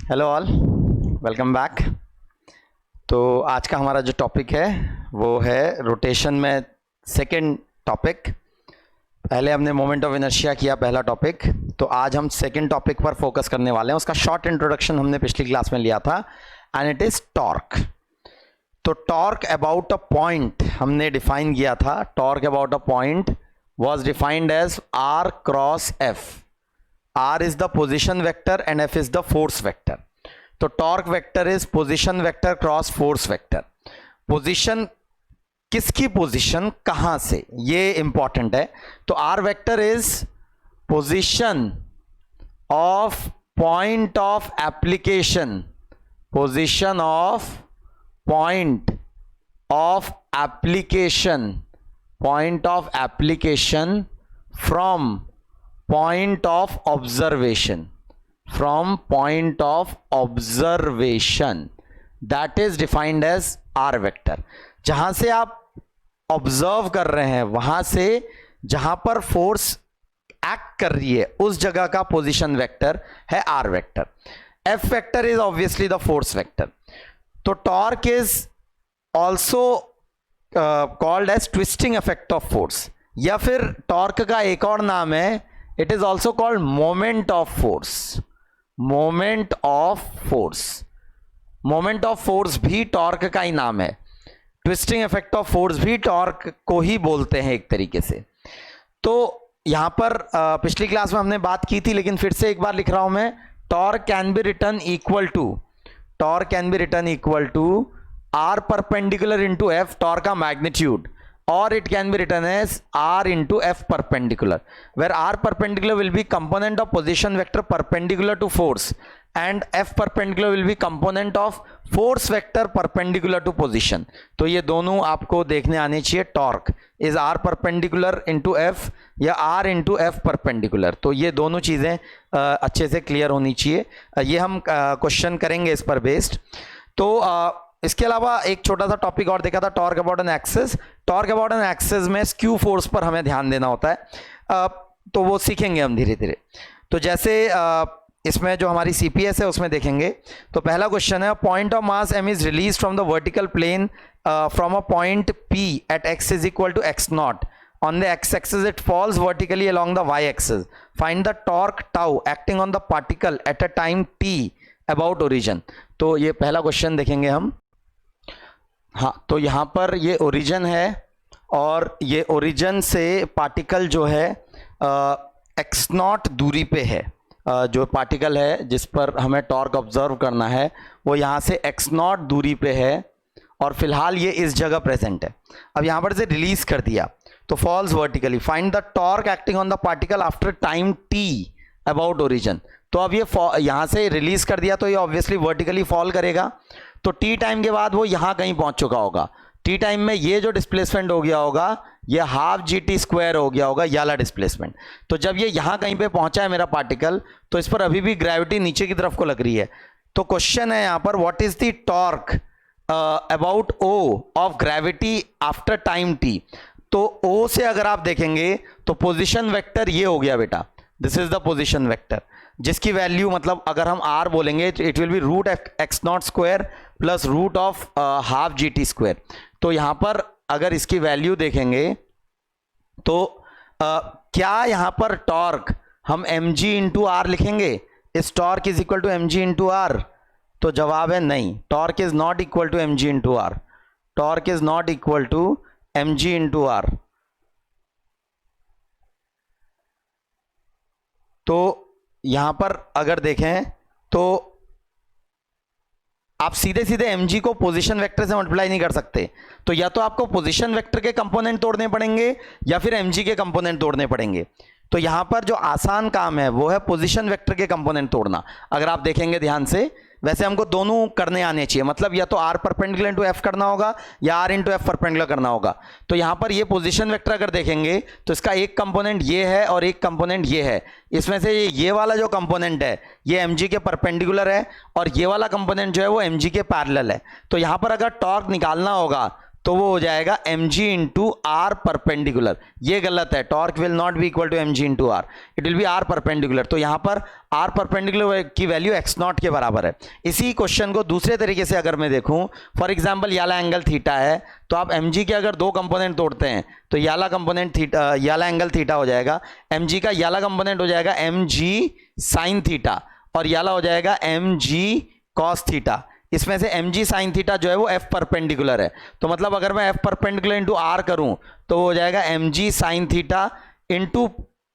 Hello all, welcome back. तो आज का हमारा जो टॉपिक है वो है रोटेशन में सेकंड टॉपिक। पहले हमने मोमेंट ऑफ इनर्शिया किया पहला टॉपिक, तो आज हम सेकंड टॉपिक पर फोकस करने वाले हैं। उसका शॉर्ट इंट्रोडक्शन हमने पिछली क्लास में लिया था एंड इट इज टॉर्क। तो टॉर्क अबाउट अ पॉइंट हमने डिफाइन किया था। Torque about a point was defined as r cross f. r is the position vector and f is the force vector. तो torque vector is position vector cross force vector. Position किसकी position कहां से, ये important है। तो r vector is position of point of application, position of point of application, point of application from point of observation, from point of observation, that is defined as r vector। जहां से आप observe कर रहे हैं, वहां से जहां पर फोर्स एक्ट कर रही है उस जगह का पोजीशन वेक्टर है R vector. F vector is obviously the force vector. तो torque is also called as twisting effect of force, या फिर टॉर्क का एक और नाम है, it is also called moment of force. Moment of force, moment of force भी torque का ही नाम है। ट्विस्टिंग इफेक्ट ऑफ फोर्स भी टॉर्क को ही बोलते हैं एक तरीके से। तो यहां पर पिछली क्लास में हमने बात की थी, लेकिन फिर से एक बार लिख रहा हूं मैं। Torque can be written equal to, torque can be written equal to r perpendicular into f, torque का magnitude, or it can be written as r into f perpendicular, where r perpendicular will be component of position vector perpendicular to force and f perpendicular will be component of force vector perpendicular to position। तो ये दोनों आपको देखने आने चाहिए। Torque is r perpendicular into f या r into f perpendicular। तो ये दोनों चीजें अच्छे से क्लियर होनी चाहिए। ये हम क्वेश्चन करेंगे इस पर बेस्ड। तो इसके अलावा एक छोटा सा टॉपिक और देखा था, torque about an axis. Torque about an axis में स्क्यू फोर्स पर हमें ध्यान देना होता है, तो वो सीखेंगे हम धीरे धीरे। तो जैसे इसमें जो हमारी सीपीएस है उसमें देखेंगे। तो पहला क्वेश्चन है, point of mass m is release from the vertical plane from a point p at x is equal to x naught. On the x-axis it falls vertically along the y-axis. Find the torque tau acting on the particle at a time t about origin। तो ये पहला question देखेंगे हम। हाँ, तो यहाँ पर ये ओरिजिन है और ये ओरिजिन से पार्टिकल जो है एक्स नॉट दूरी पे है। जो पार्टिकल है जिस पर हमें टॉर्क ऑब्जर्व करना है वो यहाँ से एक्स नॉट दूरी पे है और फिलहाल ये इस जगह प्रेजेंट है। अब यहाँ पर से रिलीज कर दिया तो falls vertically. Find the torque acting on the particle after time t about origin. तो अब ये यहाँ से रिलीज कर दिया तो ये ऑब्वियसली वर्टिकली फॉल करेगा। तो टी टाइम के बाद वो यहाँ कहीं पहुंच चुका होगा। टी टाइम में ये जो डिस्प्लेसमेंट हो गया होगा ये हाफ जी टी स्क्वायर हो गया होगा, ये वाला डिस्प्लेसमेंट। तो जब ये यहाँ कहीं पे पहुंचा है मेरा पार्टिकल, तो इस पर अभी भी ग्रेविटी नीचे की तरफ को लग रही है। तो क्वेश्चन है यहाँ पर, what is the torque about O of gravity after time t. तो ओ से अगर आप देखेंगे तो पोजिशन वेक्टर ये हो गया बेटा, this is the position vector, जिसकी वैल्यू मतलब अगर हम r बोलेंगे तो it will be root x naught square plus root of half g t square. तो यहां पर अगर इसकी वैल्यू देखेंगे तो क्या यहां पर टॉर्क हम एम जी इंटू आर लिखेंगे, इस torque is equal to m g into r? तो जवाब है नहीं, torque is not equal to m g into r. Torque is not equal to m g into r. तो यहां पर अगर देखें तो आप सीधे सीधे mg को पोजीशन वेक्टर से मल्टीप्लाई नहीं कर सकते। तो या तो आपको पोजीशन वेक्टर के कंपोनेंट तोड़ने पड़ेंगे या फिर mg के कंपोनेंट तोड़ने पड़ेंगे। तो यहां पर जो आसान काम है वो है पोजीशन वेक्टर के कंपोनेंट तोड़ना। अगर आप देखेंगे ध्यान से, वैसे हमको दोनों करने आने चाहिए, मतलब या तो r परपेंडिकुलर इंटू f करना होगा या r इंटू f परपेंडिकुलर करना होगा। तो यहां पर ये पोजीशन वेक्टर अगर देखेंगे तो इसका एक कंपोनेंट ये है और एक कंपोनेंट ये है। इसमें से ये वाला जो कंपोनेंट है ये mg के परपेंडिकुलर है और ये वाला कंपोनेंट जो है वो mg के पैरेलल है। तो यहां पर अगर टॉर्क निकालना होगा तो वो हो जाएगा mg इंटू आर परपेंडिकुलर। ये गलत है, torque will not be equal to mg into r, it will be r perpendicular. तो यहां पर आर परपेंडिकुलर की वैल्यू x नॉट के बराबर है। इसी क्वेश्चन को दूसरे तरीके से अगर मैं देखूं, फॉर एग्जांपल याला एंगल थीटा है, तो आप mg के अगर दो कंपोनेंट तोड़ते हैं तो याला कंपोनेंट थीटा, याला एंगल थीटा हो जाएगा, mg का याला कंपोनेंट हो जाएगा mg साइन थीटा, और याला हो जाएगा mg कॉस थीटा। इसमें से mg साइन थीटा जो है वो f परपेंडिकुलर है, तो मतलब अगर मैं f परपेंडिकुलर इंटू आर करूं तो हो जाएगा mg sign theta into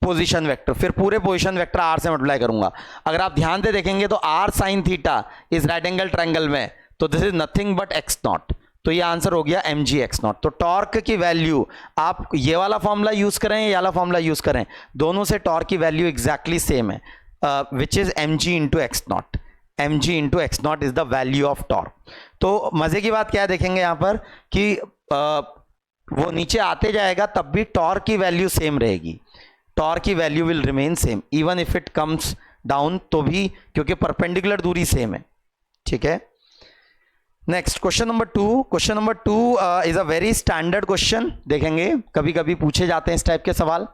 position vector, फिर पूरे पोजिशन वेक्टर r से मल्टीप्लाई करूंगा। अगर आप ध्यान से देखेंगे तो r sine theta is right angle triangle में, तो this is nothing but x not, तो ये आंसर हो गया mg x नॉट। तो टॉर्क की वैल्यू आप ये वाला फॉर्मूला यूज करें, ये वाला फॉर्मूला यूज करें, दोनों से टॉर्क की वैल्यू एग्जैक्टली सेम है, which is mg into x not. mg into x not is the value of torque. तो मजे की बात क्या है देखेंगे यहां पर कि वो नीचे आते जाएगा तब भी टॉर्क की वैल्यू सेम रहेगी, टॉर्क की value will remain same even if it comes down, तो भी क्योंकि परपेंडिकुलर दूरी सेम है। ठीक है, next question number 2। Question number 2 is a very standard question, देखेंगे कभी कभी पूछे जाते हैं इस टाइप के सवाल।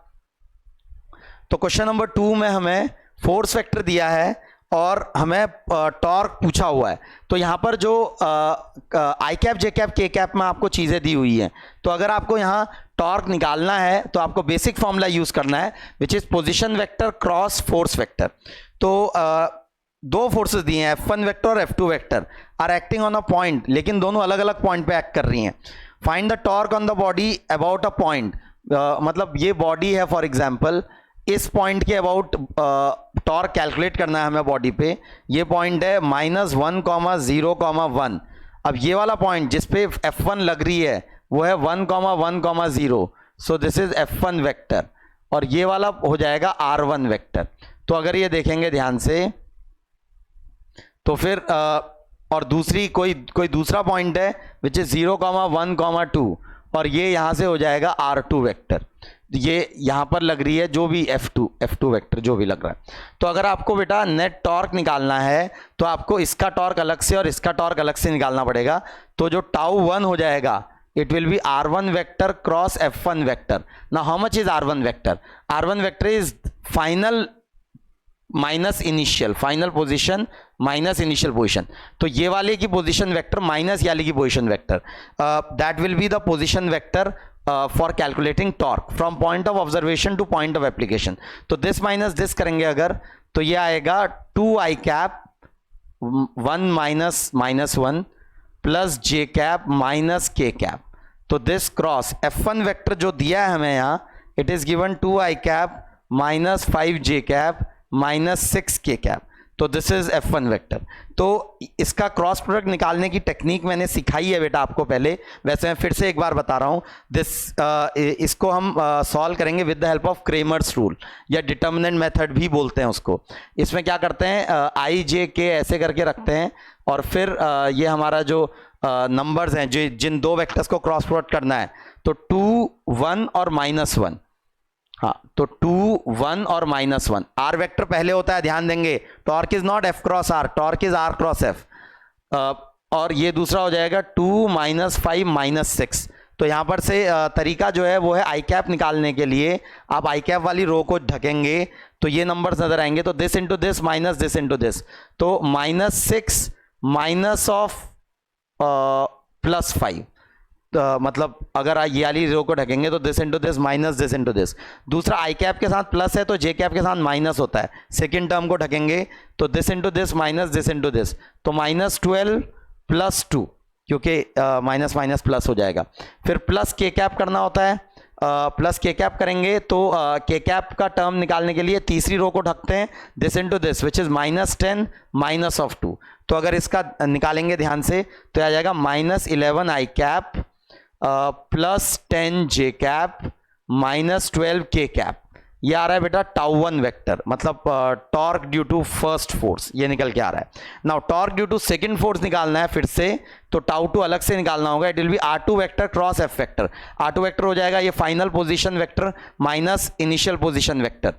तो क्वेश्चन नंबर 2 में हमें फोर्स वेक्टर दिया है और हमें टॉर्क पूछा हुआ है। तो यहां पर जो आई कैप जे कैप के कैप में आपको चीजें दी हुई हैं, तो अगर आपको यहां टॉर्क निकालना है तो आपको बेसिक फॉर्मूला यूज करना है, which is position vector cross force vector. तो दो फोर्सेस दिए हैं, F1 वेक्टर और F2 vector are acting on a point, लेकिन दोनों अलग अलग पॉइंट पे एक्ट कर रही हैं। Find the torque on the body about a point, मतलब ये बॉडी है फॉर एग्जांपल, इस पॉइंट के अबाउट टॉर्क कैलकुलेट करना है हमें बॉडी पे। ये पॉइंट है -1,0,1। अब ये वाला पॉइंट जिस पे F1 लग रही है वो है 1,1,0, so this is F1 vector, और ये वाला हो जाएगा R1 वेक्टर। तो अगर ये देखेंगे ध्यान से तो फिर और दूसरी कोई दूसरा पॉइंट है विच इज 0,1,2, और ये यहां से हो जाएगा R2 वेक्टर। ये यहां पर लग रही है जो भी F2 वेक्टर जो भी लग रहा है। तो अगर आपको बेटा नेट टॉर्क निकालना है तो आपको इसका टॉर्क अलग से और इसका टॉर्क अलग से निकालना पड़ेगा। तो जो τ1 हो जाएगा it will B R1 vector cross F1 vector. Now how much is R1 vector? R1 vector is final minus initial, final position minus initial position. तो ये वाले की पोजीशन वेक्टर माइनस याले की position vector, that will be the position vector for calculating torque from point of observation two point of application. तो this minus this करेंगे अगर, तो ये आएगा 2i cap 1 minus 1 plus j cap minus k cap. तो this cross F1 vector जो दिया है हमें यहाँ, it is given 2i cap minus 5j cap minus 6k cap. तो दिस इज F1 वेक्टर। तो इसका क्रॉस प्रोडक्ट निकालने की टेक्निक मैंने सिखाई है बेटा आपको पहले, वैसे मैं फिर से एक बार बता रहा हूँ। इसको हम सॉल्व करेंगे with the help of Cramer's rule या डिटर्मिनेंट मेथड भी बोलते हैं उसको। इसमें क्या करते हैं, i j k ऐसे करके रखते हैं, और फिर ये हमारा जो नंबर्स हैं जो जिन दो वेक्टर्स को क्रॉस प्रोडक्ट करना है, तो 2 1 और -1, हाँ, तो 2 1 और -1। आर वेक्टर पहले होता है, ध्यान देंगे, torque is not F cross R, torque is R cross F। और ये दूसरा हो जाएगा 2 -5 -6। तो यहां पर से तरीका जो है वो है आई कैप निकालने के लिए आप आई कैप वाली रो को ढकेंगे तो ये नंबर्स नजर आएंगे, तो this into this minus this into this, तो -6 माइनस ऑफ +5। मतलब अगर ये वाली रो को ढकेंगे तो this into this minus this into this. दूसरा आई कैप के साथ प्लस है तो जे कैप के साथ माइनस होता है। सेकेंड टर्म को ढकेंगे तो this into this minus this into this, तो -12 +2, क्योंकि माइनस माइनस प्लस हो जाएगा। फिर प्लस के कैप करना होता है, प्लस के कैप करेंगे तो के कैप का टर्म निकालने के लिए तीसरी रो को ढकते हैं, this into this which is -10 minus of 2। तो अगर इसका निकालेंगे ध्यान से तो आ जाएगा -11 आई कैप प्लस 10 जे कैप -12 के कैप। ये आ रहा है बेटा τ1 वेक्टर, मतलब torque due to first force, ये निकल के आ रहा है। Now torque due to second force निकालना है फिर से, तो τ2 अलग से निकालना होगा। It will B R2 vector cross F vector. R2 vector हो जाएगा ये final position vector minus initial position vector,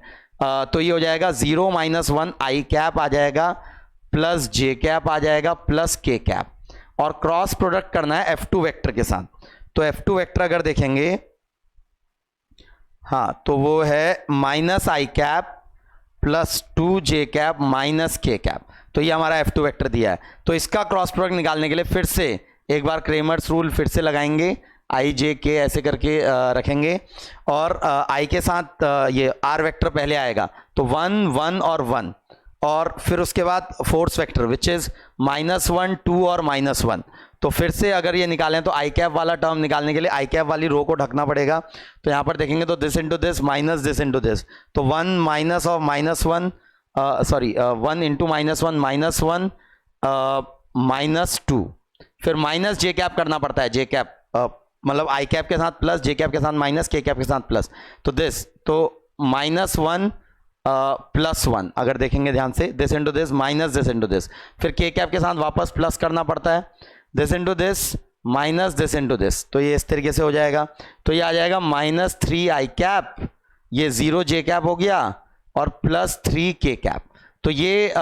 तो ये हो जाएगा 0 -1 आई कैप आ जाएगा प्लस जे कैप आ जाएगा प्लस के कैप, और क्रॉस प्रोडक्ट करना है F2 वेक्टर के साथ। तो F2 वेक्टर अगर देखेंगे, हाँ, तो वो है minus I cap plus 2j cap minus k cap. तो ये हमारा F2 वेक्टर दिया है। तो इसका क्रॉस प्रोडक्ट निकालने के लिए फिर से एक बार क्रेमर्स रूल फिर से लगाएंगे, i j k ऐसे करके रखेंगे, और i के साथ ये r वेक्टर पहले आएगा, तो 1 1 और 1, और फिर उसके बाद फोर्स वेक्टर विच इज -1 2 और -1। तो फिर से अगर ये निकालें तो आई कैप वाला टर्म निकालने के लिए आई कैप वाली रो को ढकना पड़ेगा। तो यहाँ पर देखेंगे तो this into this minus this into this, तो 1 माइनस ऑफ -1 सॉरी 1 इंटू -1 -2, फिर माइनस जे कैप करना पड़ता है, जे कैप मतलब आई कैप के साथ प्लस, जे कैप के साथ माइनस, के कैप के साथ प्लस, तो दिस, तो -1 +1 अगर देखेंगे ध्यान से, this into this minus this into this, फिर के कैप के साथ वापस प्लस करना पड़ता है, this into this minus this into this, तो ये इस तरीके से हो जाएगा। तो ये आ जाएगा -3 आई कैप, ये 0 जे कैप हो गया, और +3 के कैप। तो ये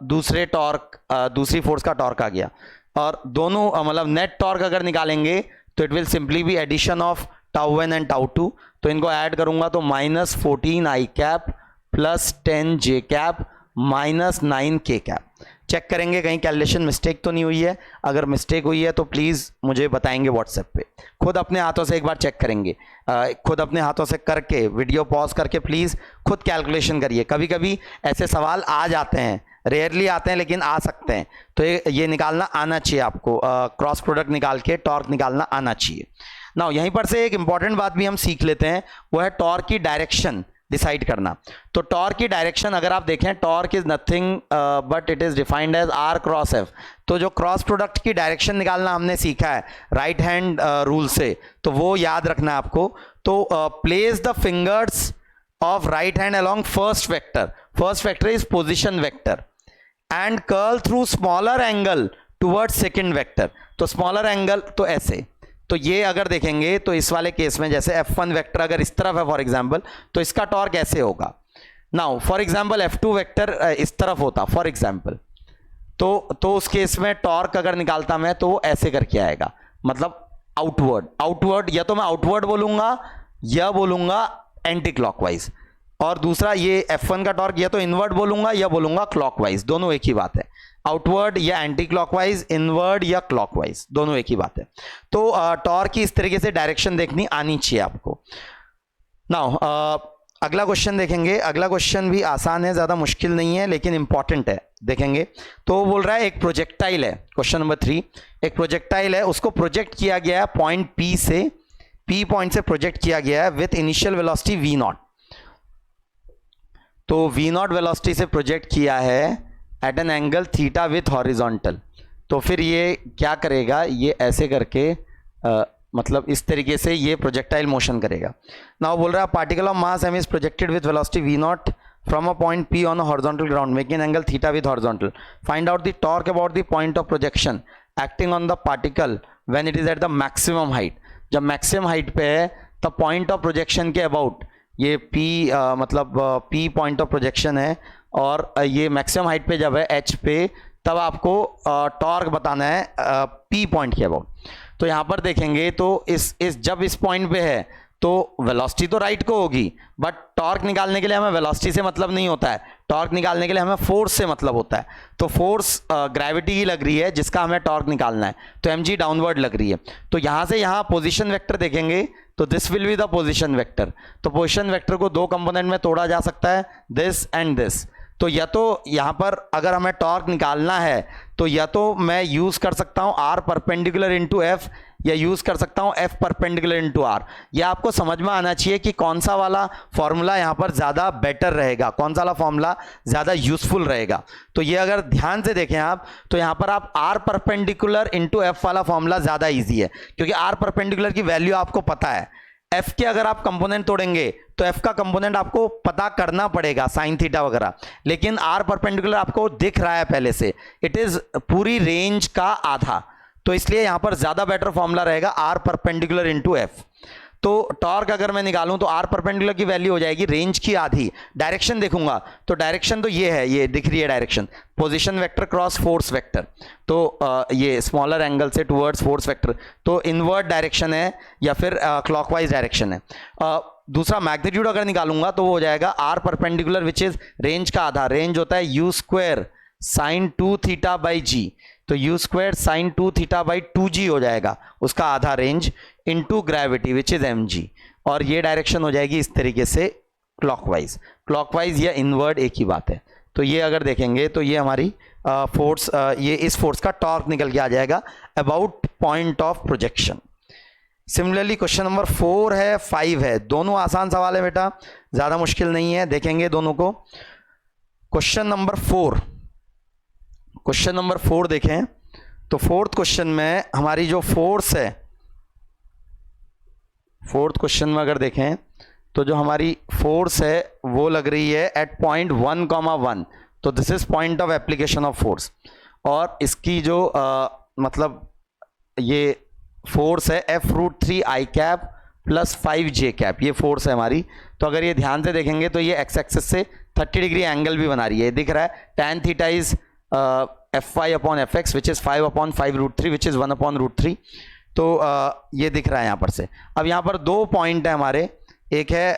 दूसरे टॉर्क, दूसरी फोर्स का टॉर्क आ गया। और दोनों मतलब नेट टॉर्क अगर निकालेंगे तो it will simply be addition of τ1 and τ2। तो इनको ऐड करूंगा तो -14 I cap plus 10 J cap minus 9 K cap. Check करेंगे कहीं कैलकुलेशन मिस्टेक तो नहीं हुई है, अगर मिस्टेक हुई है तो प्लीज़ मुझे बताएंगे व्हाट्सएप पे। खुद अपने हाथों से एक बार चेक करेंगे, खुद अपने हाथों से करके वीडियो पॉज करके प्लीज़ खुद कैलकुलेशन करिए। कभी कभी ऐसे सवाल आ जाते हैं, रेयरली आते हैं लेकिन आ सकते हैं, तो ये निकालना आना चाहिए आपको, क्रॉस प्रोडक्ट निकाल के टॉर्क निकालना आना चाहिए। नाउ यहीं पर से एक इंपॉर्टेंट बात भी हम सीख लेते हैं, वो है टॉर्क की डायरेक्शन डिसाइड करना। तो टॉर्क की डायरेक्शन अगर आप देखें, torque is nothing but it is defined as r cross f। तो जो क्रॉस प्रोडक्ट की डायरेक्शन निकालना हमने सीखा है राइट हैंड रूल से, तो वो याद रखना है आपको। तो place the fingers of right hand along first vector, first vector is position vector, and curl through smaller angle towards second vector. तो स्मॉलर एंगल तो ऐसे, तो ये अगर देखेंगे तो इस वाले केस में जैसे F1 वेक्टर अगर इस तरफ है फॉर एग्जांपल, तो इसका टॉर्क ऐसे होगा। Now for example F2 vector इस तरफ होता फॉर एग्जांपल, तो उस केस में टॉर्क अगर निकालता मैं तो वो ऐसे करके आएगा, मतलब आउटवर्ड, या तो मैं आउटवर्ड बोलूंगा या बोलूंगा एंटी क्लॉकवाइज, और दूसरा ये F1 का टॉर्क या तो इनवर्ड बोलूंगा या बोलूंगा क्लॉकवाइज, दोनों एक ही बात है। आउटवर्ड या एंटी क्लॉकवाइज, इनवर्ड या क्लॉकवाइज, दोनों एक ही बात है। तो टॉर्क की इस तरीके से डायरेक्शन देखनी आनी चाहिए आपको। नाउ अगला क्वेश्चन देखेंगे। अगला क्वेश्चन भी आसान है, ज्यादा मुश्किल नहीं है लेकिन इंपॉर्टेंट है, देखेंगे। तो बोल रहा है एक प्रोजेक्टाइल है, क्वेश्चन नंबर 3, एक प्रोजेक्टाइल है, उसको प्रोजेक्ट किया गया है पॉइंट P से, P पॉइंट से प्रोजेक्ट किया गया है विथ इनिशियल वेलोसिटी V0। तो V0 वेलोसिटी से प्रोजेक्ट किया है at an angle theta with horizontal. तो फिर ये क्या करेगा, ये ऐसे करके मतलब इस तरीके से ये प्रोजेक्टाइल मोशन करेगा। नाउ बोल रहा है particle of mass m is projected with velocity v0 from a point p on a horizontal ground making angle theta with horizontal. Find out the torque about the point of projection acting on the particle when it is at the maximum height. जब maximum height पे है तब point of projection के about ये p मतलब p point of projection है, और ये मैक्सिमम हाइट पे जब है h पे, तब आपको टॉर्क बताना है p पॉइंट के अबाउट। तो यहाँ पर देखेंगे तो इस जब इस पॉइंट पे है तो वेलोसिटी तो राइट को होगी, बट टॉर्क निकालने के लिए हमें वेलोसिटी से मतलब नहीं होता है, टॉर्क निकालने के लिए हमें फोर्स से मतलब होता है। तो फोर्स ग्रेविटी की लग रही है जिसका हमें टॉर्क निकालना है, तो mg डाउनवर्ड लग रही है। तो यहाँ से यहाँ पोजीशन वेक्टर देखेंगे तो this will be the position vector. तो पोजीशन वेक्टर को दो कंपोनेंट में तोड़ा जा सकता है, दिस एंड दिस। तो या तो यहाँ पर अगर हमें टॉर्क निकालना है तो या तो मैं यूज कर सकता हूँ r परपेंडिकुलर इंटू एफ, या यूज कर सकता हूँ f परपेंडिकुलर इंटू r। यह आपको समझ में आना चाहिए कि कौन सा वाला फॉर्मूला यहाँ पर ज़्यादा बेटर रहेगा, कौन सा वाला फॉर्मूला ज़्यादा यूजफुल रहेगा। तो ये अगर ध्यान से देखें आप, तो यहाँ पर आप r परपेंडिकुलर इंटू एफ वाला फॉर्मूला ज़्यादा ईजी है, क्योंकि r परपेंडिकुलर की वैल्यू आपको पता है। f के अगर आप कंपोनेंट तोड़ेंगे तो f का कंपोनेंट आपको पता करना पड़ेगा, साइन थीटा वगैरह, लेकिन r परपेंडिकुलर आपको दिख रहा है पहले से, इट इज पूरी रेंज का आधा। तो इसलिए यहां पर ज्यादा बेटर फॉर्मूला रहेगा r परपेंडिकुलर इंटू एफ। तो टॉर्क अगर मैं निकालूं तो आर परपेंडिकुलर की वैल्यू हो जाएगी रेंज की आधी। डायरेक्शन देखूंगा तो डायरेक्शन तो ये है, ये दिख रही है direction, position vector cross force vector, तो ये स्मॉलर एंगल से टुवर्ड्स फोर्स वेक्टर, तो इनवर्ट डायरेक्शन है या फिर क्लॉकवाइज डायरेक्शन है। दूसरा मैग्नीट्यूड अगर निकालूंगा तो वो हो जाएगा R perpendicular which is range का आधा, रेंज होता है u square sine 2 theta by g, तो u square sine 2 theta by 2g हो जाएगा उसका आधा range, into gravity which is mg, और ये डायरेक्शन हो जाएगी इस तरीके से क्लॉकवाइज। क्लॉकवाइज या इनवर्ड एक ही बात है। तो ये अगर देखेंगे तो ये हमारी फोर्स, ये इस फोर्स का टॉर्क निकल के आ जाएगा about point of projection. Similarly question number 4 है 5 है, दोनों आसान सवाल है बेटा, ज्यादा मुश्किल नहीं है, देखेंगे दोनों को। क्वेश्चन नंबर 4 देखें तो फोर्थ क्वेश्चन में हमारी जो फोर्स है, फोर्थ क्वेश्चन में अगर देखें तो जो हमारी फोर्स है वो लग रही है एट पॉइंट 1,1, तो this is point of application of force, और इसकी जो मतलब ये फोर्स है F√3 I cap plus 5J cap, ये फोर्स है हमारी। तो अगर ये ध्यान से देखेंगे तो ये एक्स एक्सिस से 30 डिग्री एंगल भी बना रही है, दिख रहा है tan theta is Fy upon Fx which is 5/5√3 which is 1/√3, तो ये दिख रहा है यहाँ पर से। अब यहाँ पर दो पॉइंट है हमारे, एक है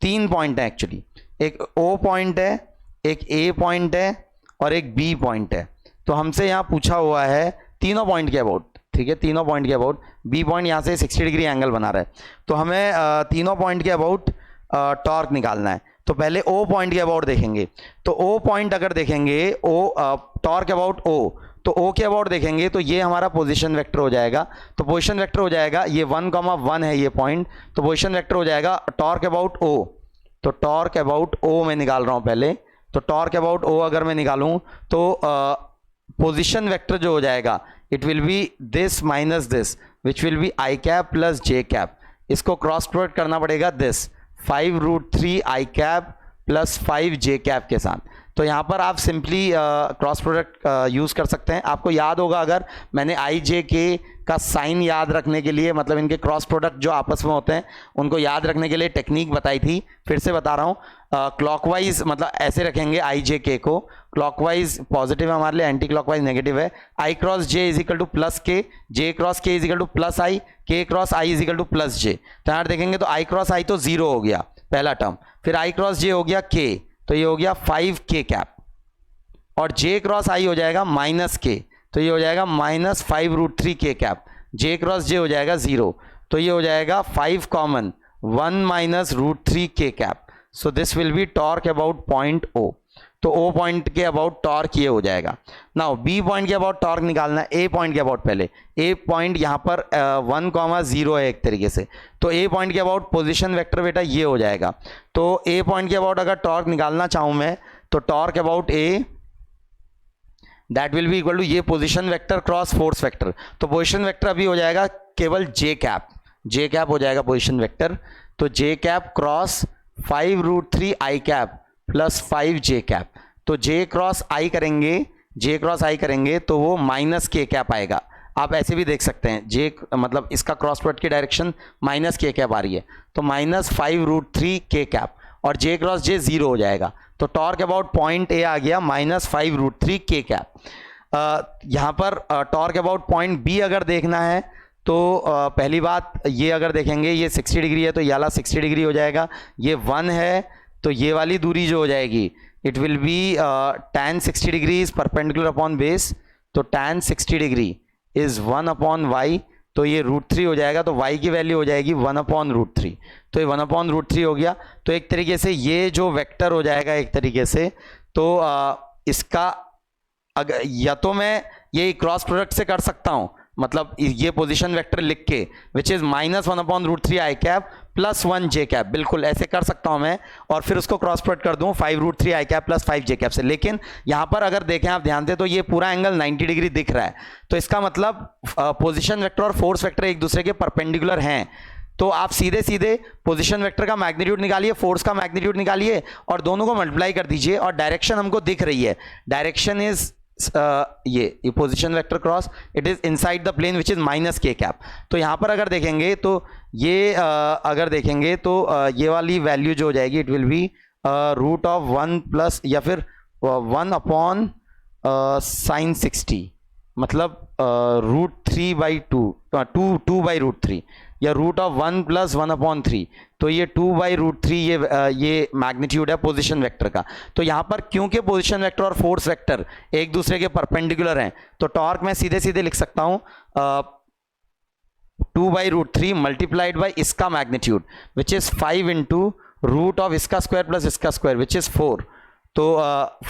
3 पॉइंट है एक्चुअली, एक O पॉइंट है, एक A पॉइंट है और एक B पॉइंट है। तो हमसे यहाँ पूछा हुआ है तीनों पॉइंट के अबाउट, ठीक है, तीनों पॉइंट के अबाउट। B पॉइंट यहाँ से 60 डिग्री एंगल बना रहा है, तो हमें तीनों पॉइंट के अबाउट टॉर्क निकालना है। तो पहले O पॉइंट के अबाउट देखेंगे, तो O पॉइंट अगर देखेंगे, टॉर्क अबाउट O, तो O के अबाउट देखेंगे तो ये हमारा पोजीशन वेक्टर हो जाएगा। तो पोजीशन वेक्टर हो जाएगा, ये 1,1 है ये पॉइंट, तो पोजीशन वेक्टर हो जाएगा टॉर्क अबाउट O। तो टॉर्क अबाउट O मैं निकाल रहा हूं पहले, तो टॉर्क अबाउट O अगर मैं निकालूं तो पोजीशन वेक्टर जो हो जाएगा it will B this minus this which will I cap plus J cap, इसको क्रॉस प्रोडक्ट करना पड़ेगा this 5√3 I cap plus 5J cap के साथ। तो यहाँ पर आप सिंपली क्रॉस प्रोडक्ट यूज़ कर सकते हैं। आपको याद होगा, अगर मैंने IJK का साइन याद रखने के लिए, मतलब इनके क्रॉस प्रोडक्ट जो आपस में होते हैं उनको याद रखने के लिए टेक्निक बताई थी, फिर से बता रहा हूँ। क्लॉकवाइज मतलब ऐसे रखेंगे IJK को, क्लॉकवाइज पॉजिटिव है हमारे लिए, एंटी क्लॉकवाइज नेगेटिव है। I cross J is equal two plus K, J cross K is equal two plus I, K cross I is equal two plus J। तो यहाँ देखेंगे तो I क्रॉस I तो 0 हो गया पहला टर्म, फिर I क्रॉस J हो गया K, तो ये हो गया 5K कैप, और J क्रॉस I हो जाएगा माइनस K, तो ये हो जाएगा minus 5√3 K cap. J cross J हो जाएगा 0, तो ये हो जाएगा 5 common 1 minus √3 K cap. So this will B torque about point O। तो O पॉइंट के अबाउट टॉर्क ये हो जाएगा। नाउ B पॉइंट के अबाउट टॉर्क निकालना है, A पॉइंट के अबाउट पहले। A पॉइंट यहाँ पर 1,0 है एक तरीके से, तो A पॉइंट के अबाउट पोजीशन वेक्टर बेटा ये हो जाएगा। तो A पॉइंट के अबाउट अगर टॉर्क निकालना चाहूँ मैं, तो torque about A that will be equal to ये position vector cross force vector. तो पोजीशन वेक्टर अभी हो जाएगा केवल J कैप हो जाएगा पोजीशन वेक्टर। तो J cap cross 5√3 I cap plus 5J cap. तो J क्रॉस I करेंगे तो वो माइनस K कैप आएगा। आप ऐसे भी देख सकते हैं, J मतलब इसका क्रॉस प्रोडक्ट की डायरेक्शन माइनस K कैप आ रही है, तो माइनस 5√3 K कैप, और J क्रॉस J 0 हो जाएगा। तो टॉर्क अबाउट पॉइंट A आ गया माइनस 5√3 K कैप। यहाँ पर टॉर्क अबाउट पॉइंट B अगर देखना है तो पहली बात ये अगर देखेंगे, ये 60 डिग्री है तो ये वाला 60 डिग्री हो जाएगा, ये 1 है तो ये वाली दूरी जो हो जाएगी it will B tan 60 degree is perpendicular upon base, तो tan 60 डिग्री इज 1/y, तो ये √3 हो जाएगा, तो y की वैल्यू हो जाएगी 1/√3, तो ये 1/√3 हो गया। तो एक तरीके से ये जो वेक्टर हो जाएगा एक तरीके से, तो इसका अगर या तो मैं ये क्रॉस प्रोडक्ट से कर सकता हूँ, मतलब ये पोजीशन वेक्टर लिख के विच is minus 1/√3 I cap plus 1J cap, बिल्कुल ऐसे कर सकता हूं मैं, और फिर उसको क्रॉस प्रोडक्ट कर दूं 5√3 I cap plus 5J cap से। लेकिन यहां पर अगर देखें आप ध्यान से, तो ये पूरा एंगल 90 डिग्री दिख रहा है, तो इसका मतलब पोजीशन वेक्टर और फोर्स वेक्टर एक दूसरे के परपेंडिकुलर हैं। तो आप सीधे सीधे पोजीशन वेक्टर का मैग्नीट्यूड निकालिए, फोर्स का मैग्नीट्यूड निकालिए, और दोनों को मल्टीप्लाई कर दीजिए, और डायरेक्शन हमको दिख रही है, डायरेक्शन इज ये position vector cross it is inside the plane which is minus के कैप। तो यहाँ पर अगर देखेंगे तो ये अगर देखेंगे तो ये वाली वैल्यू जो हो जाएगी it will be root of 1 plus या फिर 1 अपॉन साइन 60, मतलब रूट 3 बाई 2 बाई रूट 3 या रूट ऑफ 1 प्लस 1 अपॉन 3। तो ये 2 बाई रूट 3 ये मैग्नीट्यूड है पोजीशन वेक्टर का। तो यहाँ पर क्योंकि पोजीशन वेक्टर और फोर्स वेक्टर एक दूसरे के परपेंडिकुलर हैं तो टॉर्क मैं सीधे सीधे लिख सकता हूँ 2 बाई रूट 3 मल्टीप्लाइड बाई इसका magnitude which is 5 into root of इसका स्क्वायर प्लस इसका स्क्वायर विच इज 4। तो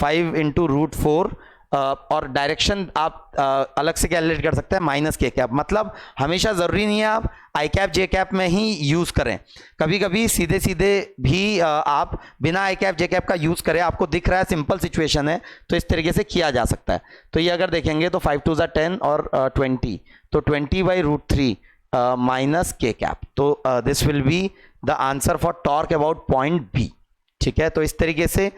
5 इंटू रूट 4 और डायरेक्शन आप अलग से कैलकुलेट कर सकते हैं माइनस के कैप। मतलब हमेशा ज़रूरी नहीं है आप आई कैप जे कैप में ही यूज़ करें, कभी कभी सीधे सीधे भी आप बिना आई कैप जे कैप का यूज़ करें। आपको दिख रहा है सिंपल सिचुएशन है तो इस तरीके से किया जा सकता है। तो ये अगर देखेंगे तो 5 2 10 और 20, तो 20 बाई रूट 3 माइनस के कैप। तो this will be the answer for torque about point B. ठीक है, तो इस तरीके से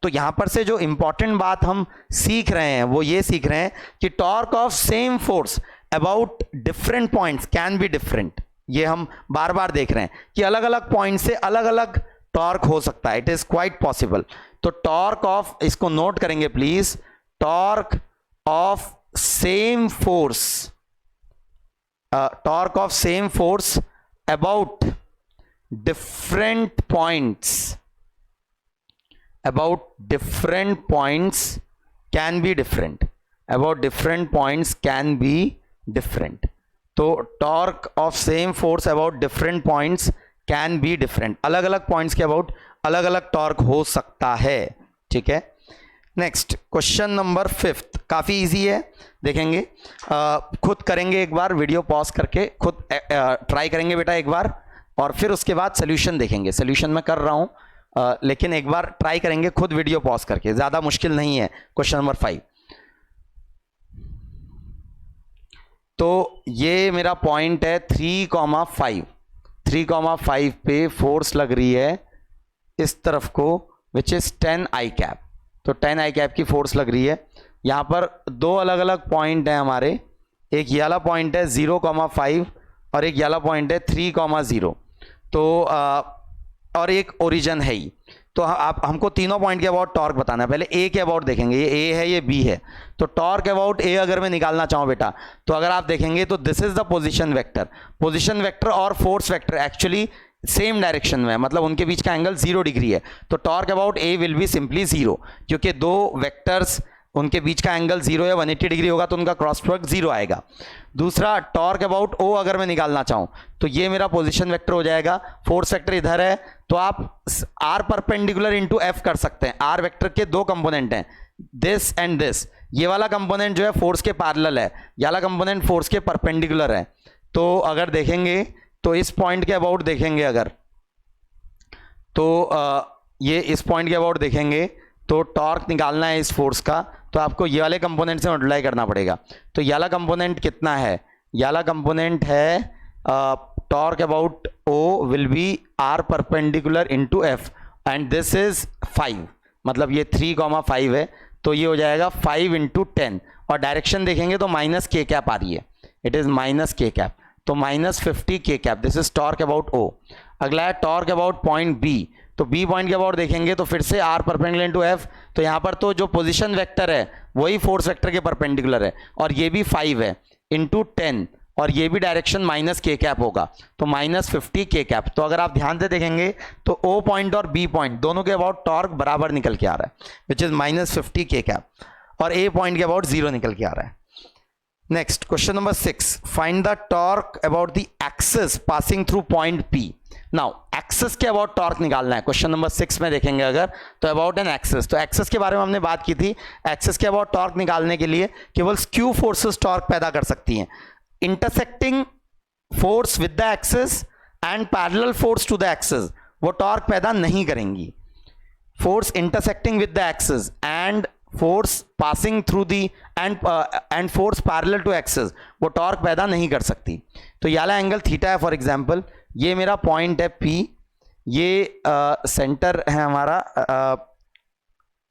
तो यहां पर से जो इंपॉर्टेंट बात हम सीख रहे हैं वो ये सीख रहे हैं कि torque of same force about different points can be different. ये हम बार बार देख रहे हैं कि अलग अलग पॉइंट से अलग अलग टॉर्क हो सकता है, इट इज क्वाइट पॉसिबल। तो टॉर्क ऑफ, इसको नोट करेंगे please, torque of same force, torque of same force about different points about different points can be different, about different points can be different। तो torque of same force about different points can be different, अलग अलग points के about अलग अलग torque हो सकता है। ठीक है, नेक्स्ट क्वेश्चन नंबर 5 काफी इजी है, देखेंगे खुद करेंगे, एक बार वीडियो पॉज करके खुद ट्राई करेंगे बेटा एक बार, और फिर उसके बाद सोल्यूशन देखेंगे। सोल्यूशन मैं कर रहा हूं लेकिन एक बार ट्राई करेंगे खुद वीडियो पॉज करके, ज्यादा मुश्किल नहीं है। क्वेश्चन नंबर 5, तो ये मेरा पॉइंट है 3,5, 3,5 पे फोर्स लग रही है इस तरफ को विच इज 10 आई कैप। तो 10 आई कैप की फोर्स लग रही है। यहां पर दो अलग अलग पॉइंट हैं हमारे, एक ये वाला पॉइंट है 0,5 और एक ये वाला पॉइंट है 3,0। तो और एक ओरिजिन है ही। तो आप हमको तीनों पॉइंट के अबाउट टॉर्क बताना है। पहले ए के अबाउट देखेंगे, ये ए है ये बी है। तो टॉर्क अबाउट ए अगर मैं निकालना चाहूँ बेटा, तो अगर आप देखेंगे तो this is the position vector. Position vector और force vector actually same direction में है, मतलब उनके बीच का एंगल 0 डिग्री है। तो torque about A will be simply 0, क्योंकि दो वेक्टर्स उनके बीच का एंगल 0 है, 180 डिग्री होगा तो उनका क्रॉस प्रोडक्ट 0 आएगा। दूसरा टॉर्क अबाउट ओ अगर मैं निकालना चाहूं तो ये मेरा पोजीशन वेक्टर हो जाएगा, फोर्स वेक्टर इधर है, तो आप आर परपेंडिकुलर इंटू एफ कर सकते हैं। आर वेक्टर के दो कंपोनेंट हैं, दिस एंड दिस। ये वाला कंपोनेंट जो है फोर्स के पैरेलल है, ये वाला कंपोनेंट फोर्स के परपेंडिकुलर है। तो अगर देखेंगे तो इस पॉइंट के अबाउट देखेंगे अगर, तो ये इस पॉइंट के अबाउट देखेंगे तो टॉर्क निकालना है इस फोर्स का, तो आपको ये वाले कंपोनेंट से मल्टीप्लाई करना पड़ेगा। तो ये वाला कंपोनेंट कितना है, ये वाला कंपोनेंट है torque about O will be r perpendicular into F and this is 5, मतलब ये 3,5 है, तो ये हो जाएगा 5 इंटू 10। और डायरेक्शन देखेंगे तो माइनस के कैप आ रही है, इट इज माइनस के कैप, तो minus 50 K cap. This is torque about O. अगला है टॉर्क अबाउट पॉइंट बी। तो बी पॉइंट के अबाउट देखेंगे तो फिर से आर परपेंडिकुलर इनटू एफ। तो यहां पर तो जो पोजीशन वेक्टर है वही फोर्स वेक्टर के परपेंडिकुलर है, और ये भी 5 है इंटू 10, और ये भी डायरेक्शन माइनस के कैप होगा, तो माइनस 50 के कैप। तो अगर आप ध्यान से देखेंगे तो ओ पॉइंट और बी पॉइंट दोनों के अबाउट टॉर्क बराबर निकल के आ रहा है which is minus 50 K cap, और ए पॉइंट के अबाउट 0 निकल के आ रहा है। Next question number 6, find the torque about the axis passing through point P. Now axis के अबाउट टॉर्क निकालना है। क्वेश्चन नंबर 6 में देखेंगे अगर तो अबाउट एन एक्सिस, तो एक्सिस के बारे में हमने बात की थी। एक्सिस के अबाउट टॉर्क निकालने के लिए केवल स्क्यू फोर्सेस टॉर्क पैदा कर सकती हैं। Intersecting force with the axis and parallel force to the axis वो टॉर्क पैदा नहीं करेंगी। Force intersecting with the axis and force passing through the and force parallel to axis वो टॉर्क पैदा नहीं कर सकती। तो ये वाला एंगल थीटा है फॉर एग्जांपल, ये मेरा पॉइंट है P, ये सेंटर है हमारा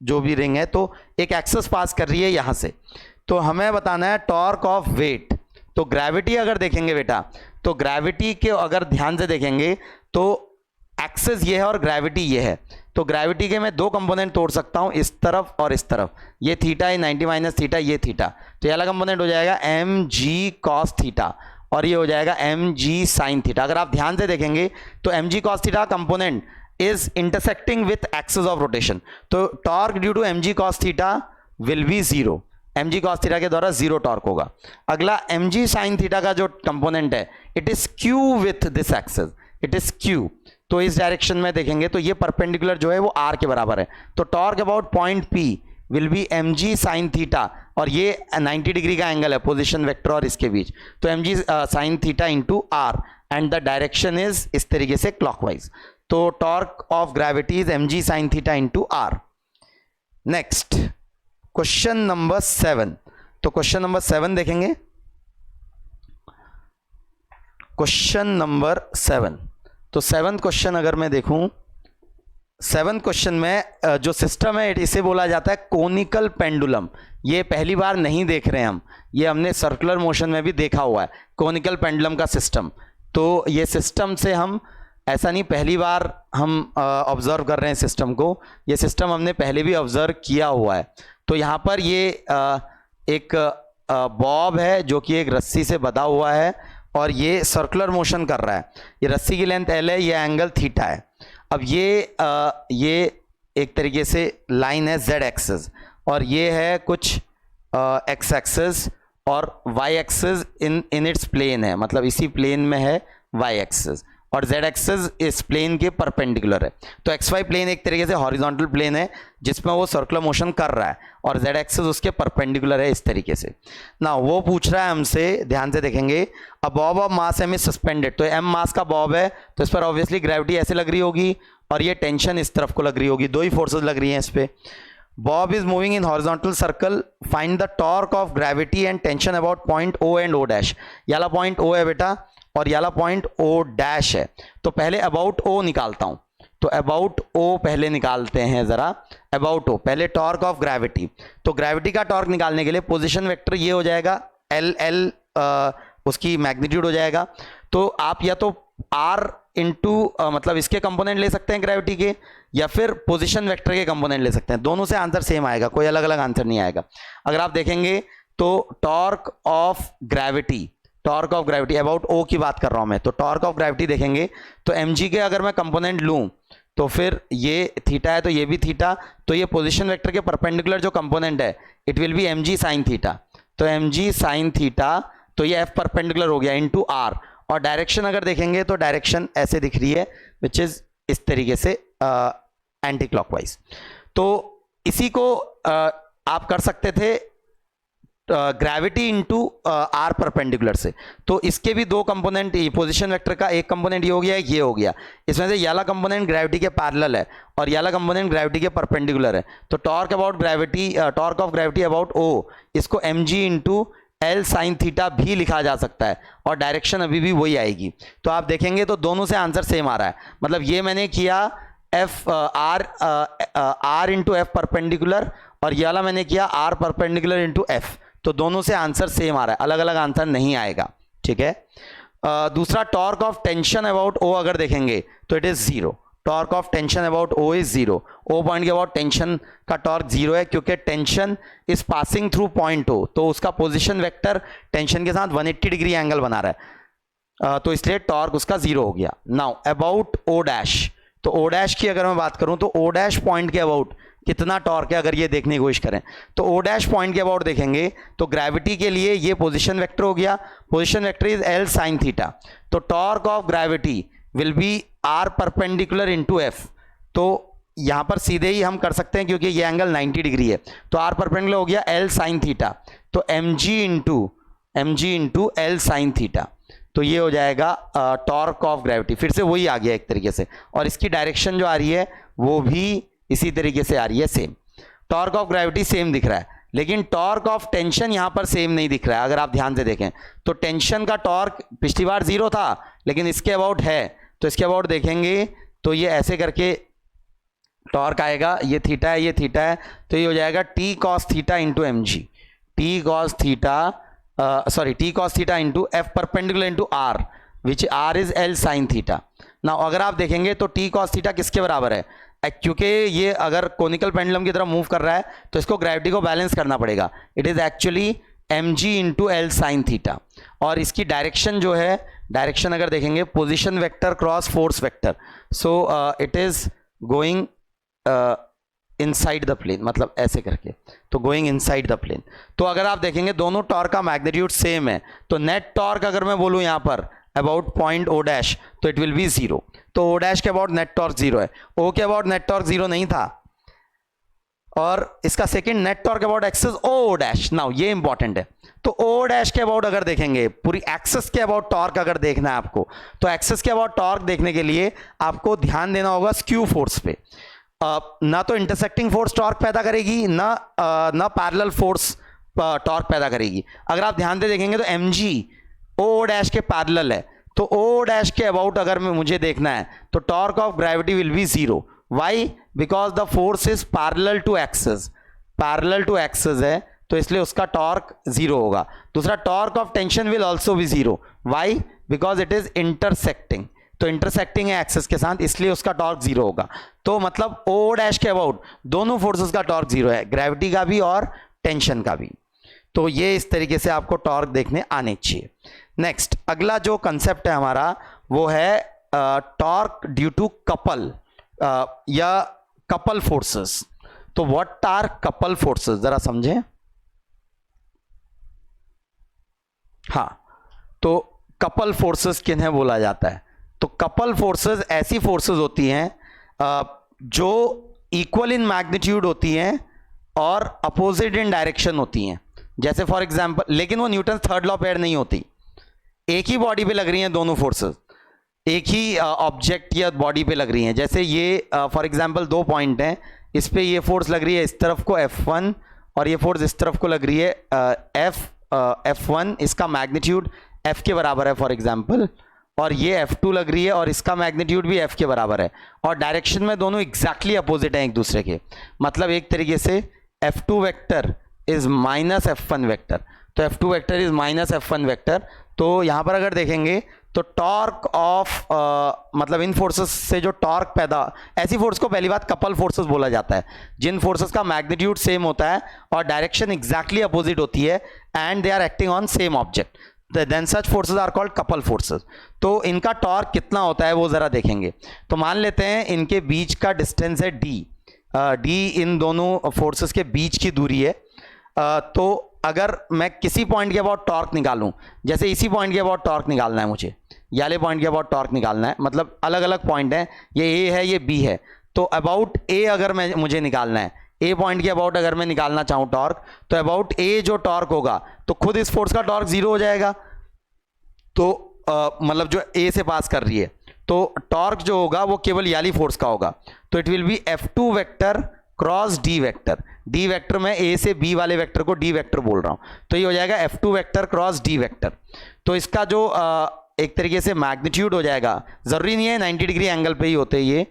जो भी रिंग है, तो एक एक्सेस पास कर रही है यहां से, तो हमें बताना है टॉर्क ऑफ वेट। तो ग्रेविटी अगर देखेंगे बेटा, तो ग्रेविटी के अगर ध्यान से देखेंगे तो एक्सेस ये है और ग्रेविटी ये है, तो ग्रेविटी के मैं दो कंपोनेंट तोड़ सकता हूं, इस तरफ और इस तरफ। ये थीटा है 90 माइनस थीटा, ये थीटा, तो ये वाला कंपोनेंट हो जाएगा एम जी कॉस थीटा और ये हो जाएगा एम जी साइन थीटा। अगर आप ध्यान से देखेंगे तो m g cos theta component is intersecting with axis of rotation, तो torque due to m g cos theta will be zero, m g cos theta के द्वारा जीरो टॉर्क होगा। अगला एम जी साइन थीटा का जो component है, it is Q with this axis, it is Q, तो इस डायरेक्शन में देखेंगे तो ये परपेंडिकुलर जो है वो आर के बराबर है, तो torque about point P will be m g sine theta, और ये 90 डिग्री का एंगल है पोजीशन वेक्टर और इसके बीच, तो m g sine theta into r, and the direction is इस तरीके से क्लॉकवाइज, तो torque of gravity is m g sine theta into r. Next question number 7, तो क्वेश्चन नंबर 7 देखेंगे, क्वेश्चन नंबर 7, तो 7th क्वेश्चन अगर मैं देखूं, 7th क्वेश्चन में जो सिस्टम है इसे बोला जाता है कोनिकल पेंडुलम। ये पहली बार नहीं देख रहे हैं हम, ये हमने सर्कुलर मोशन में भी देखा हुआ है कोनिकल पेंडुलम का सिस्टम, तो ये सिस्टम से हम ऐसा नहीं पहली बार हम ऑब्जर्व कर रहे हैं सिस्टम को, ये सिस्टम हमने पहले भी ऑब्जर्व किया हुआ है। तो यहाँ पर ये एक बॉब है जो कि एक रस्सी से बंधा हुआ है और ये सर्कुलर मोशन कर रहा है, ये रस्सी की लेंथ एल है, ये एंगल थीटा है। अब ये एक तरीके से लाइन है जेड एक्सिस और ये है कुछ एक्स एक्सिस और y axis in its plane है, मतलब इसी प्लेन में है वाई एक्सिस, और z एक्सिस इस प्लेन के परपेंडिकुलर है, तो xy प्लेन एक तरीके से हॉरिजॉन्टल प्लेन है जिसमें वो सर्कुलर मोशन कर रहा है और z एक्सिस उसके परपेंडिकुलर है इस तरीके से ना। वो पूछ रहा है हमसे, ध्यान से देखेंगे, a bob of mass m is suspended, तो m मास का बॉब है तो इस पर ऑब्वियसली ग्रेविटी ऐसे लग रही होगी और ये टेंशन इस तरफ को लग रही होगी, दो ही फोर्सेज लग रही हैं इस पे। Bob is moving in horizontal circle, find the torque of gravity and tension about point O and O dash. याला पॉइंट O है बेटा और याला पॉइंट O डैश है, तो पहले अबाउट O निकालता हूं, तो अबाउट O पहले निकालते हैं जरा, अबाउट O पहले टॉर्क ऑफ ग्रेविटी, तो ग्रेविटी का टॉर्क निकालने के लिए पोजीशन वेक्टर ये हो जाएगा L उसकी मैग्नीट्यूड हो जाएगा, तो आप या तो R इंटू मतलब इसके कंपोनेंट ले सकते हैं ग्रेविटी के, या फिर पोजीशन वेक्टर के कंपोनेंट ले सकते हैं, दोनों से आंसर सेम आएगा, कोई अलग अलग आंसर नहीं आएगा। अगर आप देखेंगे तो torque of gravity about O की बात कर रहा हूं मैं, तो टॉर्क ऑफ ग्रेविटी देखेंगे तो mg के अगर मैं कंपोनेंट लूं तो फिर ये थीटा है तो ये भी थीटा, तो ये पोजीशन वेक्टर के परपेंडिकुलर जो कंपोनेंट है it will B mg sign theta, तो mg साइन थीटा, तो ये f परपेंडिकुलर हो गया इनटू r, और डायरेक्शन अगर देखेंगे तो डायरेक्शन ऐसे दिख रही है विच इज इस तरीके से एंटी क्लॉकवाइज। तो इसी को आप कर सकते थे ग्रेविटी इंटू आर परपेंडिकुलर से, तो इसके भी दो कंपोनेंट, पोजीशन वेक्टर का एक कंपोनेंट ये हो गया, ये हो गया, इसमें से याला कंपोनेंट ग्रेविटी के पैरेलल है और याला कंपोनेंट ग्रेविटी के परपेंडिकुलर है, तो torque of gravity about O इसको mg into l sine theta भी लिखा जा सकता है और डायरेक्शन अभी भी वही आएगी। तो आप देखेंगे तो दोनों से आंसर सेम आ रहा है, मतलब ये मैंने किया आर इंटू एफ परपेंडिकुलर और ये वाला मैंने किया आर परपेंडिकुलर इंटू एफ, तो दोनों से आंसर सेम आ रहा है, अलग अलग आंसर नहीं आएगा, ठीक है। दूसरा torque of tension about O अगर देखेंगे तो it is zero, torque of tension about O is zero, O point के अबाउट टेंशन का टॉर्क जीरो है क्योंकि tension is passing through point O, तो उसका पोजीशन वेक्टर टेंशन के साथ 180 डिग्री एंगल बना रहा है, तो इसलिए टॉर्क उसका जीरो हो गया। नाउ अबाउट O डैश, तो O डैश की अगर मैं बात करूं तो O डैश पॉइंट के अबाउट कितना टॉर्क है अगर ये देखने की कोशिश करें तो O डैश पॉइंट के अबाउट देखेंगे तो ग्रेविटी के लिए ये पोजीशन वेक्टर हो गया, position vector is L sine theta, तो torque of gravity will be R perpendicular into F, तो यहां पर सीधे ही हम कर सकते हैं क्योंकि ये एंगल 90 डिग्री है, तो R परपेंडिकुलर हो गया L साइन थीटा, तो mg into L sine theta, तो ये हो जाएगा टॉर्क ऑफ ग्रेविटी, फिर से वही आ गया एक तरीके से, और इसकी डायरेक्शन जो आ रही है वो भी इसी तरीके से आ रही है same. Torque of gravity same दिख रहा है लेकिन टॉर्क ऑफ टेंशन यहां पर सेम नहीं दिख रहा है। अगर आप ध्यान से देखें तो टेंशन का टॉर्क पिछली बार जीरो था लेकिन इसके अबाउट है, तो इसके अबाउट देखेंगे तो ये ऐसे करके टॉर्क आएगा, ये थीटा है, ये थीटा है, तो ये हो जाएगा T cos theta into m g, T cos theta into F perpendicular into r, which r is l sine theta. ना अगर आप देखेंगे तो टी कॉस थीटा किसके बराबर है, क्योंकि ये अगर कोनिकल पेंडुलम की तरफ मूव कर रहा है तो इसको ग्रेविटी को बैलेंस करना पड़ेगा। It is actually m g into l sine theta, और इसकी डायरेक्शन जो है, डायरेक्शन अगर देखेंगे position vector cross force vector, so it is going inside the plane, मतलब ऐसे करके, तो गोइंग इनसाइड द प्लेन। तो अगर आप देखेंगे दोनों टॉर्क का मैग्नीट्यूड सेम है, तो नेट टॉर्क अगर मैं बोलूं यहां पर अबाउट पॉइंट ओ डैश, तो इट विल बी जीरो। तो ओ डैश के अबाउट नेट टॉर्क जीरो है, ओ के अबाउट नेट टॉर्क जीरो नहीं था, और इसका second net torque about axis O dash. Now ये इंपॉर्टेंट है, तो ओ डैश के अबाउट अगर देखेंगे, पूरी एक्सिस के अबाउट टॉर्क अगर देखना है आपको, तो एक्सिस के अबाउट टॉर्क देखने के लिए आपको ध्यान देना होगा स्क्यू फोर्स पे। ना तो इंटरसेक्टिंग फोर्स टॉर्क पैदा करेगी, ना पैरेलल फोर्स टॉर्क पैदा करेगी। अगर आप ध्यान से देखेंगे तो एम जी ओ डैश के पैरेलल है, तो ओ डैश के अबाउट अगर मुझे देखना है तो torque of gravity will be zero. Why? Because the force is parallel to axis, parallel to axis है, तो इसलिए उसका टॉर्क जीरो होगा। दूसरा, torque of tension will also be zero. Why? Because it is intersecting, तो intersecting है axis के साथ, इसलिए उसका टॉर्क जीरो होगा। तो मतलब ओ डैश के अबाउट दोनों फोर्सेस का टॉर्क जीरो है, ग्रेविटी का भी और टेंशन का भी। तो ये इस तरीके से आपको टॉर्क देखने आने चाहिए। नेक्स्ट, अगला जो कंसेप्ट है हमारा वो है टॉर्क ड्यू टू कपल या कपल फोर्सेस। तो व्हाट आर कपल फोर्सेस, जरा समझें। हाँ, तो कपल फोर्सेस किन्हें बोला जाता है? तो कपल फोर्सेस ऐसी फोर्सेस होती हैं जो इक्वल इन मैग्नीट्यूड होती हैं और अपोजिट इन डायरेक्शन होती हैं। जैसे फॉर एग्जांपल, लेकिन वो न्यूटन थर्ड लॉ पे ऐड नहीं होती, एक ही बॉडी पे लग रही हैं दोनों फोर्सेस, एक ही ऑब्जेक्ट या बॉडी पे लग रही हैं। जैसे ये फॉर एग्जांपल दो पॉइंट हैं, इस पे ये फोर्स लग रही है इस तरफ को F1, और ये फोर्स इस तरफ को लग रही है F1, इसका मैग्नीट्यूड F के बराबर है फॉर एग्जांपल, और ये F2 लग रही है और इसका मैग्नीट्यूड भी F के बराबर है, और डायरेक्शन में दोनों एग्जैक्टली अपोजिट हैं एक दूसरे के। मतलब एक तरीके से F2 vector is minus F1 vector, तो F2 vector is minus F1 vector. तो यहां पर अगर देखेंगे तो टॉर्क ऑफ मतलब इन फोर्सेस से जो टॉर्क पैदा, ऐसी फोर्स को पहली बात कपल फोर्सेस बोला जाता है, जिन फोर्सेस का मैग्नीट्यूड सेम होता है और डायरेक्शन एग्जैक्टली अपोजिट होती है, and they are acting on same object, then such forces are called couple forces. तो इनका टॉर्क कितना होता है वो जरा देखेंगे। तो मान लेते हैं इनके बीच का डिस्टेंस है d, d इन दोनों फोर्सेस के बीच की दूरी है। तो अगर मैं किसी पॉइंट के अबाउट टॉर्क निकालूं, जैसे इसी पॉइंट के अबाउट टॉर्क निकालना है मुझे, ये वाले पॉइंट के अबाउट टॉर्क निकालना है, मतलब अलग अलग पॉइंट हैं, ये ए है ये बी है, तो अबाउट ए अगर मुझे निकालना है, ए पॉइंट के अबाउट अगर मैं निकालना चाहूं टॉर्क, तो अबाउट ए जो टॉर्क होगा तो खुद इस फोर्स का टॉर्क जीरो हो जाएगा। तो मतलब जो ए से पास कर रही है, तो टॉर्क जो होगा वो केवल याली फोर्स का होगा, तो it will B F2 vector cross D vector. D vector में ए से बी वाले वेक्टर को डी वेक्टर बोल रहा हूं, तो ये हो जाएगा F2 vector cross D vector. तो इसका जो एक तरीके से मैग्नीट्यूड हो जाएगा, जरूरी नहीं है 90 डिग्री एंगल पे ही होते ये,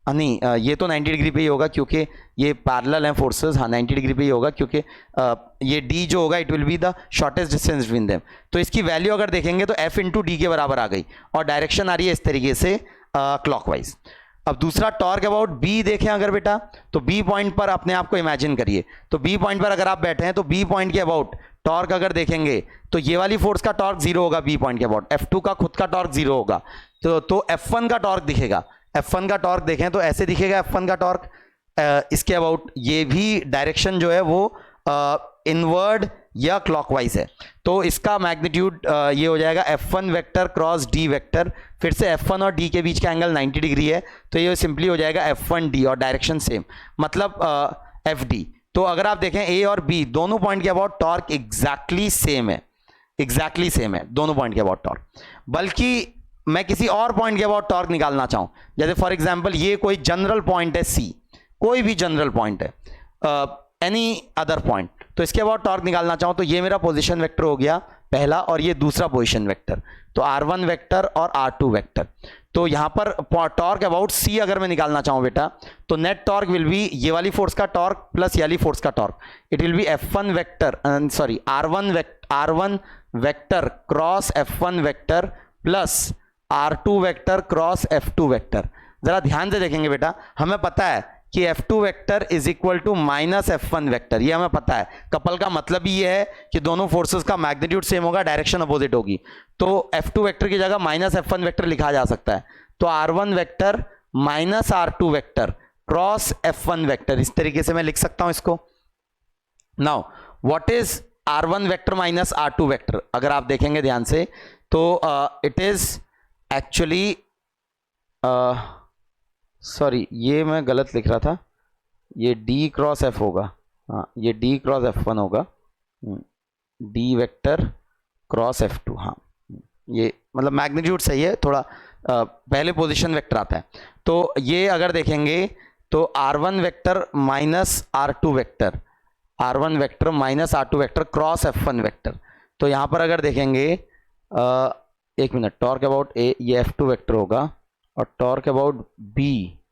नहीं ये तो 90 डिग्री पे ही होगा क्योंकि ये पैरेलल हैं फोर्सेस। हाँ 90 डिग्री पे ही होगा क्योंकि ये d जो होगा it will be the shortest distance between them. तो इसकी वैल्यू अगर देखेंगे तो f इंटू डी के बराबर आ गई, और डायरेक्शन आ रही है इस तरीके से क्लॉकवाइज। अब दूसरा टॉर्क अबाउट b देखें अगर बेटा, तो b पॉइंट पर अपने आप को इमेजिन करिए, तो b पॉइंट पर अगर आप बैठे हैं तो b पॉइंट के अबाउट टॉर्क अगर देखेंगे तो ये वाली फोर्स का टॉर्क जीरो होगा, b पॉइंट के अबाउट F2 का खुद का टॉर्क जीरो होगा, तो F1 का टॉर्क दिखेगा। F1 का टॉर्क देखें तो ऐसे दिखेगा F1 का टॉर्क, इसके अबाउट ये भी डायरेक्शन जो है वो इनवर्ड या क्लॉकवाइज है, तो इसका मैग्नीट्यूड ये हो जाएगा F1 vector cross D vector. फिर से F1 और D के बीच का एंगल 90 डिग्री है, तो ये सिंपली हो जाएगा F1D और डायरेक्शन सेम, मतलब FD। तो अगर आप देखें A और B दोनों पॉइंट के अबाउट टॉर्क एग्जैक्टली सेम है, एग्जैक्टली सेम है दोनों पॉइंट के अबाउट टॉर्क। बल्कि मैं किसी और पॉइंट के अबाउट टॉर्क निकालना चाहूं, जैसे फॉर एग्जांपल ये कोई जनरल पॉइंट है C, कोई भी जनरल पॉइंट है एनी अदर पॉइंट, तो इसके अबाउट टॉर्क निकालना चाहूं तो ये मेरा पोजीशन वेक्टर हो गया, पहला और ये दूसरा पोजीशन वेक्टर, तो r1 वेक्टर और r2 वेक्टर। तो यहां पर टॉर्क अबाउट c अगर मैं निकालना चाहूं बेटा, तो नेट टॉर्क विल बी ये वाली फोर्स का टॉर्क प्लस ये वाली फोर्स का torque, it will B f1 vector sorry r1 vector cross f1 vector plus r2 vector cross f2 vector. जरा ध्यान से देखेंगे बेटा, हमें पता है कि f2 vector is equal to minus f1 vector, ये हमें पता है। कपल का मतलब ही ये है कि दोनों फोर्सेस का मैग्नीट्यूड सेम होगा, डायरेक्शन अपोजिट होगी, तो f2 वेक्टर की जगह माइनस f1 वेक्टर लिखा जा सकता है। तो r1 vector minus r2 vector cross f1 vector, इस तरीके से मैं लिख सकता हूं इसको। Now what is r1 vector minus r2 vector, अगर आप देखेंगे ध्यान से तो इट इज एक्चुअली सॉरी ये मैं गलत लिख रहा था, ये d क्रॉस f होगा, हाँ ये d क्रॉस f1 होगा, d वेक्टर क्रॉस f2, हाँ ये मतलब मैग्नीट्यूड सही है, थोड़ा पहले पोजीशन वेक्टर आता है। तो ये अगर देखेंगे तो r1 vector minus r2 vector, r1 vector minus r2 vector cross f1 vector. तो यहाँ पर अगर देखेंगे एक मिनट, टॉर्क अबाउट a ये f2 वेक्टर होगा और टॉर्क अबाउट b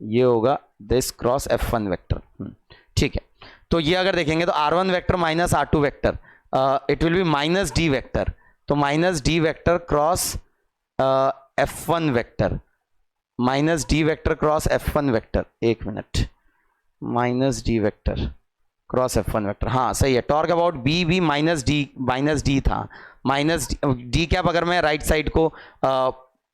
ये होगा दिस क्रॉस f1 वेक्टर, ठीक है। तो ये अगर देखेंगे तो r1 vector minus r2 vector, it will be minus d vector, तो minus d vector cross f1 vector, minus d vector cross f1 vector, एक minute, minus d vector cross f1 vector, हाँ सही है। टॉर्क अबाउट b भी minus d था, minus d cap अगर मैं right side को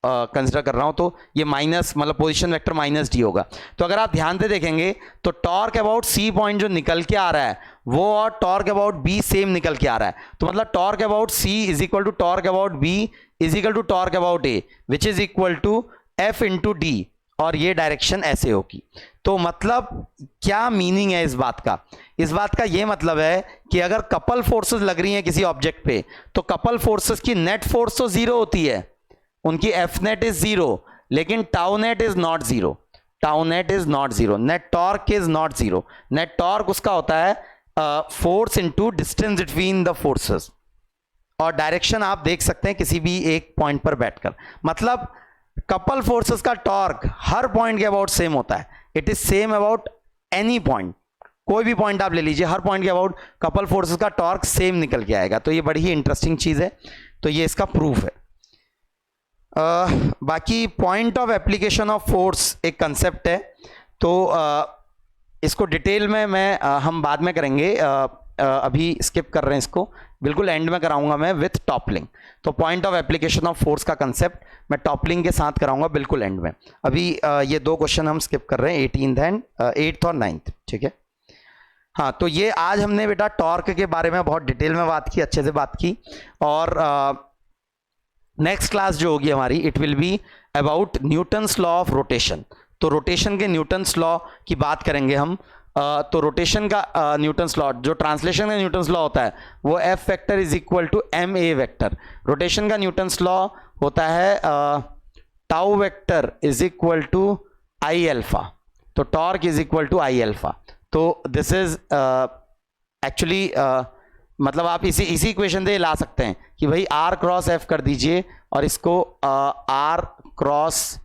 कंसिडर कर रहा हूं तो ये माइनस मतलब पोजीशन वेक्टर माइनस डी होगा। तो अगर आप ध्यान से देखेंगे तो टॉर्क अबाउट सी पॉइंट जो निकल के आ रहा है वो और टॉर्क अबाउट बी सेम निकल के आ रहा है, तो मतलब torque about C is equal to torque about B is equal to torque about A which is equal to F into D, और ये डायरेक्शन ऐसे होगी। तो मतलब क्या मीनिंग है इस बात का? इस बात का ये मतलब है कि अगर कपल फोर्सेस लग रही हैं किसी ऑब्जेक्ट पे तो कपल फोर्सेस की नेट फोर्स तो जीरो होती है, उनकी एफ नेट इज जीरो, लेकिन tau net is not zero, tau net is not zero, net torque is not zero. Net torque उसका होता है force into distance between the forces, और डायरेक्शन आप देख सकते हैं किसी भी एक पॉइंट पर बैठकर। मतलब कपल फोर्सेस का टॉर्क हर पॉइंट के अबाउट सेम होता है, it is same about any point, कोई भी पॉइंट आप ले लीजिए, हर पॉइंट के अबाउट कपल फोर्सेस का टॉर्क सेम निकल के आएगा। तो ये बड़ी ही इंटरेस्टिंग चीज है, तो ये इसका प्रूफ है। बाकी point of application of force एक कंसेप्ट है, तो इसको डिटेल में हम बाद में करेंगे, अभी स्किप कर रहे हैं इसको, बिल्कुल एंड में कराऊंगा मैं विथ टॉपलिंग। तो point of application of force का कंसेप्ट मैं टॉपलिंग के साथ कराऊंगा बिल्कुल एंड में। अभी ये दो क्वेश्चन हम स्किप कर रहे हैं, 8th और 9th, ठीक है। हाँ, तो ये आज हमने बेटा टॉर्क के बारे में बहुत डिटेल में बात की, अच्छे से बात की, और नेक्स्ट क्लास जो होगी हमारी it will be about Newton's law of rotation. तो रोटेशन के न्यूटन्स लॉ की बात करेंगे हम। तो रोटेशन का न्यूटन्स लॉ, जो ट्रांसलेशन का न्यूटन्स लॉ होता है वो F vector is equal to m a vector. Rotation का न्यूटन्स लॉ होता है tau vector is equal to I alpha, तो torque is equal to I alpha. तो दिस इज एक्चुअली मतलब आप इसी इक्वेशन से ला सकते हैं कि भाई आर क्रॉस एफ कर दीजिए और इसको आर क्रॉस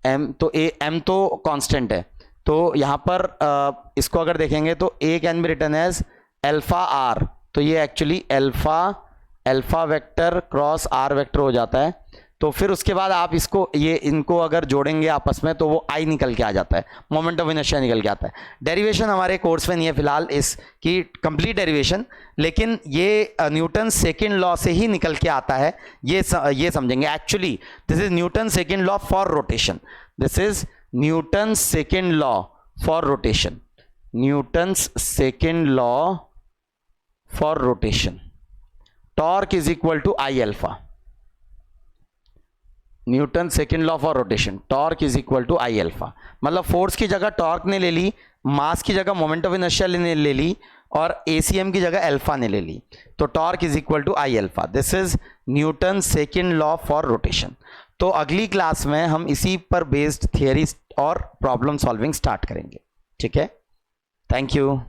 एम, तो ए एम तो कांस्टेंट है, तो यहां पर इसको अगर देखेंगे तो a can be written as alpha R, तो ये actually alpha vector cross R vector हो जाता है। तो फिर उसके बाद आप इसको इनको अगर जोड़ेंगे आपस में तो वो आई निकल के आ जाता है, मोमेंट ऑफ इनर्शिया निकल के आता है। डेरिवेशन हमारे कोर्स में नहीं है फिलहाल इसकी कंप्लीट डेरिवेशन, लेकिन ये न्यूटन सेकेंड लॉ से ही निकल के आता है, ये समझेंगे। Actually this is Newton second law for rotation, this is Newton second law for rotation, Newton's second law for rotation. Torque is equal to I alpha, Newton second law for rotation, torque is equal to I alpha. मतलब force की जगह torque ने ले ली, मास की जगह moment of inertia ने ले ली, और एसीएम की जगह एल्फा ने ले ली, तो torque is equal to I alpha. This is Newton second law for rotation. तो अगली क्लास में हम इसी पर बेस्ड थियरी और प्रॉब्लम सॉल्विंग स्टार्ट करेंगे, ठीक है। Thank you.